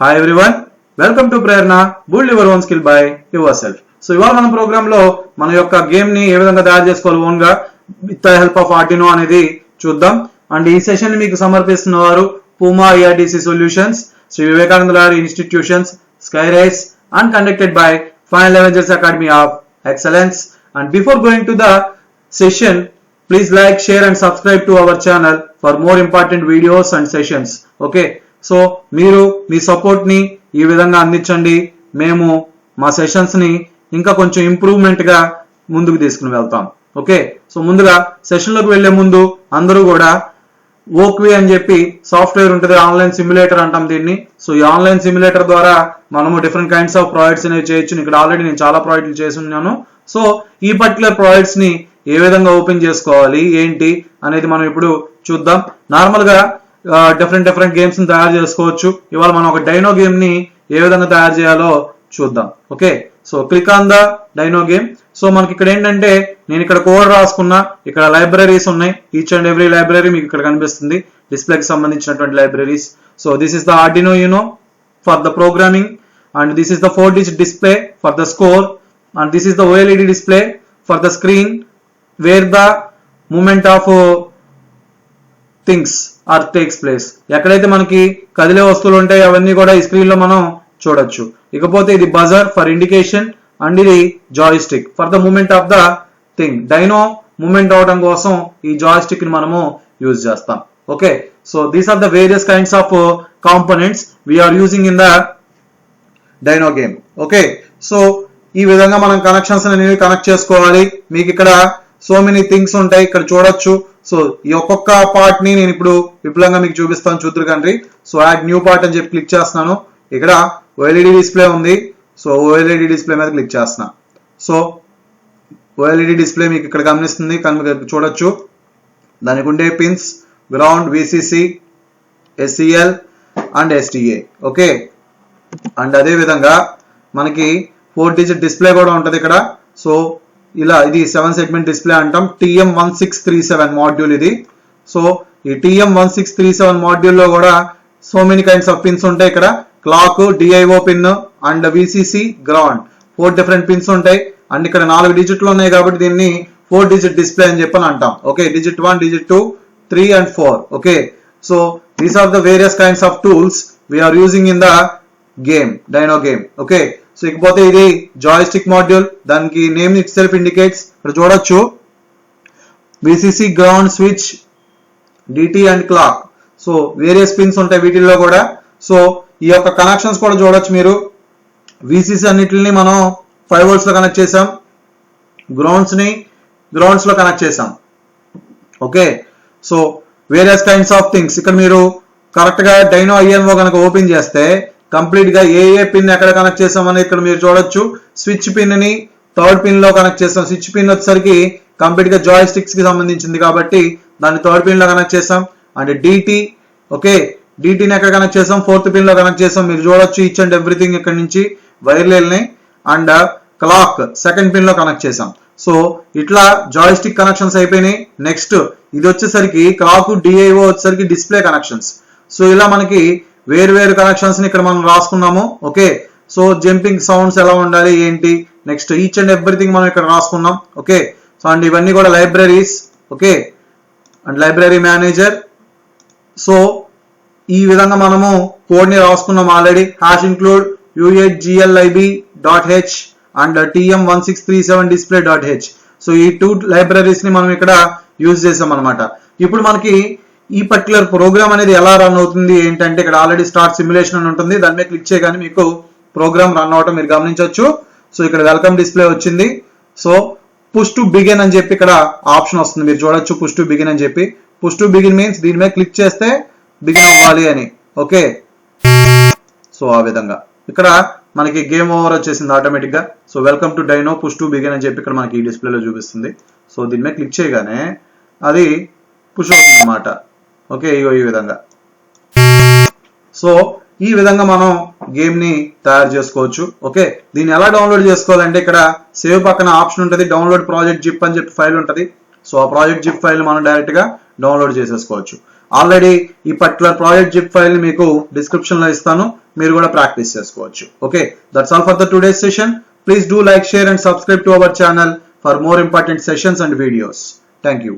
Hi everyone, welcome to Prerna, build your own skill by yourself. So ఇవాళ మన programme లో మన యొక్క గేమ్ ని ఏ విధంగా తయారు చేసుకోవాలి ఓన్ గా with the help of Arduino అనేది చూద్దాం. అండ్ ఈ సెషన్ ని మీకు సమర్పిస్తున్న వారు Puma ARDC solutions, Shri Vivekananda లారీ institutions, skyrise and conducted by Final Levels Academy of Excellence. And before going to the session, please like, share and subscribe to our channel for more important videos and sessions. Okay. So మీరు మీ support ని ఈ విధంగా అందించండి. మేము మా sessions ని ఇంకా కొంచెం ఇంప్రూవ్మెంట్ గా ముందుకు తీసుకుని వెళ్తాం. ఓకే, సో ముందుగా సెషన్ లోకి వెళ్లే ముందు అందరూ కూడా ఓక్వీ అని చెప్పి సాఫ్ట్వేర్ ఉంటుంది, ఆన్లైన్ సిమ్యులేటర్ అంటాం దీన్ని. సో ఈ ఆన్లైన్ సిమ్యులేటర్ ద్వారా మనము డిఫరెంట్ కైండ్స్ ఆఫ్ ప్రాజెక్ట్స్ అనేవి చేయొచ్చు. ఇక్కడ ఆల్రెడీ నేను చాలా ప్రాజెక్టులు చేసి ఉన్నాను. సో ఈ పర్టికులర్ ప్రాజెక్ట్స్ ని ఏ విధంగా ఓపెన్ చేసుకోవాలి ఏంటి అనేది మనం ఇప్పుడు చూద్దాం. నార్మల్ గా డిఫరెంట్ గేమ్స్ ని తయారు చేసుకోవచ్చు. ఇవాళ మనం ఒక డైనో గేమ్ ని ఏ విధంగా తయారు చేయాలో చూద్దాం. Okay, so click on the dino game. So మనకి ఇక్కడ ఏంటంటే నేను ఇక్కడ కోడ్ రాసుకున్నా, ఇక్కడ లైబ్రరీస్ ఉన్నాయి. ఈచ్ అండ్ ఎవ్రీ లైబ్రరీ మీకు ఇక్కడ కనిపిస్తుంది, డిస్ప్లేకి సంబంధించినటువంటి libraries. So this is the Arduino Uno for the programming, and this is the 4-digit display for the score, and this is the OLED display for the screen where the movement of things are takes place. ఎక్కడైతే మనకి కదిలే వస్తువులు ఉంటాయి అవన్నీ కూడా ఈ screen లో మనం చూడొచ్చు. ఇకపోతే ఇది బజర్ ఫర్ ఇండికేషన్, అండ్ ఇది joystick for the movement of the thing. Dino movement అవడం కోసం ఈ జాయ్ స్టిక్ ని మనము యూజ్ చేస్తాం. Okay, so these are the various kinds of components we are using in the dino game. Okay, so ఈ విధంగా మనం కనెక్షన్స్ అనేవి కనెక్ట్ చేసుకోవాలి. మీకు ఇక్కడ సో మెనీ థింగ్స్ ఉంటాయి, ఇక్కడ చూడొచ్చు. సో ఈ ఒక్కొక్క పార్ట్ ని నేను ఇప్పుడు విపులంగా మీకు చూపిస్తాను, చూద్దరు కండి. సో యాడ్ న్యూ పార్ట్ అని చెప్పి క్లిక్ చేస్తున్నాను. ఇక్కడ OLED డిస్ప్లే ఉంది. సో OLED డిస్ప్లే మీద క్లిక్ చేస్తున్నా. సో OLED డిస్ప్లే మీకు ఇక్కడ గమనిస్తుంది, చూడొచ్చు. దానికి ఉండే pins ground, VCC, SCL and STA. Okay, and అదే విధంగా మనకి 4-digit డిస్ప్లే కూడా ఉంటది ఇక్కడ. సో ఇలా ఇది 7 segment డిస్ప్లే అంటాం. TM1637 మాడ్యూల్ ఇది. సో ఈ TM1637 మాడ్యూల్ లో కూడా so many kinds of pins ఉంటాయి. ఇక్కడ clock, DIO pin and VCC, ground 4 different pins ఉంటాయి. అండ్ ఇక్కడ 4 డిజిట్లు ఉన్నాయి కాబట్టి దీన్ని 4-digit డిస్ప్లే అని చెప్పని అంటాం. Okay, digit 1, digit 2, 3 and 4. Okay, so these are the various kinds of tools we are using in the game, dino game. Okay, so ఇకపోతే ఇది జాయ్ స్టిక్ మాడ్యూల్, దానికి నేమ్ ఇట్ సెల్ఫ్ ఇండికేట్స్. ఇక్కడ చూడొచ్చు VCC, ground, switch, DT and clock. So various pins ఉంటాయి వీటిల్లో కూడా. So ఈ యొక్క కనెక్షన్స్ కూడా చూడొచ్చు మీరు. VCC అన్నిటిని మనం 5 volts లో కనెక్ట్ చేసాం, గ్రౌండ్స్ ని గ్రౌండ్స్ లో కనెక్ట్ చేసాం. Okay, so various kinds of things. ఇక్కడ మీరు కరెక్ట్ గా డైనో INO కనుక ఓపెన్ చేస్తే కంప్లీట్ గా ఏ పిన్ ఎక్కడ కనెక్ట్ చేసామని ఇక్కడ మీరు చూడొచ్చు. స్విచ్ పిన్ ని 3rd పిన్ లో కనెక్ట్ చేసాం. స్విచ్ పిన్ వచ్చేసరికి కంప్లీట్ గా జాయ్ స్టిక్స్ కి సంబంధించింది కాబట్టి దాన్ని 3rd పిన్ లో కనెక్ట్ చేసాం. అండ్ DT, ఓకే, DT ని ఎక్కడ కనెక్ట్ చేసాం, 4th పిన్ లో కనెక్ట్ చేసాం. మీరు చూడొచ్చు ఈచ్ అండ్ ఎవ్రీథింగ్ ఇక్కడ నుంచి వైర్లు వెళ్ళినాయి. అండ్ క్లాక్ 2nd పిన్ లో కనెక్ట్ చేసాం. సో ఇట్లా జాయ్ స్టిక్ కనెక్షన్స్ అయిపోయినాయి. నెక్స్ట్ ఇది వచ్చేసరికి క్లాక్, DIO వచ్చేసరికి డిస్ప్లే కనెక్షన్స్. సో ఇలా మనకి వేరు కనెక్షన్స్ ని ఇక్కడ మనం రాసుకున్నాము. ఓకే, సో జంపింగ్ సౌండ్స్ ఎలా ఉండాలి ఏంటి, నెక్స్ట్ ఈచ్ అండ్ ఎవ్రీథింగ్ మనం ఇక్కడ రాసుకున్నాం. ఓకే, సో అండ్ ఇవన్నీ కూడా libraries. Okay, and library manager. So ఈ విధంగా మనము కోడ్ ని రాసుకున్నాం already. #include UHGLIB.h and TM1637 display.h. So ఈ 2 లైబ్రరీస్ ని మనం ఇక్కడ యూజ్ చేసాం అనమాట. ఇప్పుడు మనకి ఈ పర్టికులర్ ప్రోగ్రామ్ అనేది ఎలా రన్ అవుతుంది ఏంటంటే ఇక్కడ ఆల్రెడీ స్టార్ట్ సిమ్యులేషన్ అని ఉంటుంది. దాని మీద క్లిక్ చేయగానే మీకు ప్రోగ్రామ్ రన్ అవటం మీరు గమనించవచ్చు. సో ఇక్కడ వెల్కమ్ డిస్ప్లే వచ్చింది. సో పుష్ టు బిగిన్ అని చెప్పి ఇక్కడ ఆప్షన్ వస్తుంది, మీరు చూడొచ్చు. పుష్ టు బిగిన్ అని చెప్పి, పుష్ టు బిగిన్ మీన్స్ దీని మీద క్లిక్ చేస్తే బిగిన్ అవ్వాలి అని. ఓకే, సో ఆ విధంగా ఇక్కడ మనకి గేమ్ ఓవర్ వచ్చేసింది ఆటోమేటిక్ గా. So welcome to dino, push to begin అని చెప్పి ఇక్కడ మనకి ఈ డిస్ప్లేలో చూపిస్తుంది. సో దీని మీద క్లిక్ చేయగానే అది పుష్ అవుతుంది అన్నమాట. ఓకే, ఈ విధంగా. సో ఈ విధంగా మనం గేమ్ ని తయారు చేసుకోవచ్చు. ఓకే, దీన్ని ఎలా డౌన్లోడ్ చేసుకోవాలంటే ఇక్కడ సేవ్ పక్కన ఆప్షన్ ఉంటుంది, డౌన్లోడ్ ప్రాజెక్ట్ జిప్ అని చెప్పి ఫైల్ ఉంటుంది. సో ఆ ప్రాజెక్ట్ జిప్ ఫైల్ మనం డైరెక్ట్ గా డౌన్లోడ్ చేసేసుకోవచ్చు. ఆల్రెడీ ఈ పర్టికులర్ ప్రాజెక్ట్ జిప్ ఫైల్ ని మీకు డిస్క్రిప్షన్ లో ఇస్తాను, మీరు కూడా ప్రాక్టీస్ చేసుకోవచ్చు. Okay, that's all for the today's session. Please do like, share and subscribe to our channel for more important sessions and videos. Thank you.